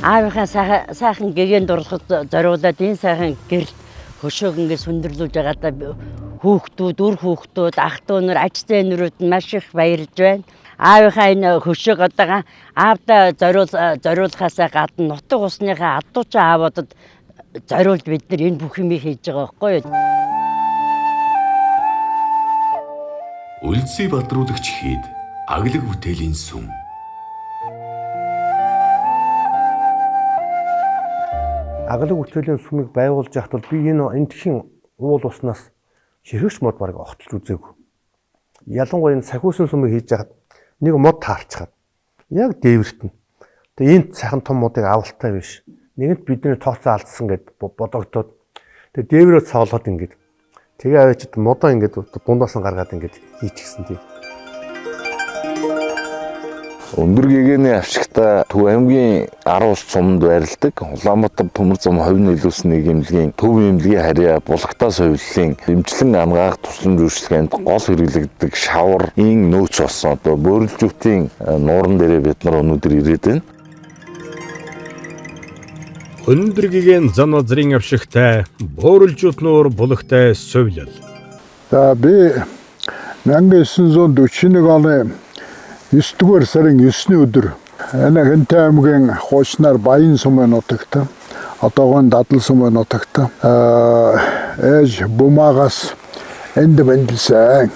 Аавынхаа сайхан гэгээн дурлахад зориулаад энэ сайхан гэрэл хөшөөг ингээд сүндэрлүүлж байгаадаа хүүхдүүд, үр хүүхдүүд, ах дүү нар, аж зээнрүүд нь маш их баярлж байна. Аавынхаа энэ хөшөөг одоо аавдаа зориулахаасаа гадна нутаг усныхаа адуучин аавуудад зориулж бид нар энэ бүх юмыг хийж байгаа байхгүй юу? Үлдсийг бадруулагч хэд аглаг бүтээлийн сүм. Аглаг бүтээлийн сүмийг байгуулж яхад бол би энэ тхийн уул уснаас ширхэгч мод бараг огтолж үзээгүй. Ялангуяа энэ сахиусан сүмийг хийж яхад нэг мод таарчаад яг дээвэртэн. Тэгээ энэ сайхан том модыг авалтай биш. Нэгэнт бидний тооцоо алдсан гэд бодогдоод тэгээ дээврээ цоолоод ингээд тэгээ авчид модоо ингээд дундаас нь гаргаад ингээд хийчихсэн тийм. Өндөр гэгээний авшигта Төв аймгийн 10 ус цумд байрладаг. Улаанбаатар төмөр зам ховын нийлүүлсэн нийгэмлэгийн төв эмнэлгийн харьяа Булгатаас хувиллын эмчлэн амгаах тусламж үйлчилгээнд гол хэрэглэгддэг шаврын нөөц болсон. Одоо бөөрөлжүүдийн нууран дээрээ бид нар өнөөдөр ирээд байна. Өндөр гэгээн зам азрын авшигтай бөөрөлжүүд нуур Булгаттай сувлал. За би 1941 оны 9-р сарын 9-ний өдөр энэ Хэнтэй аймгийн хуучнаар Баян сумын нутагт одоогийн Дадал сумын нутагт ээж бумагаас энд бэлдсэн.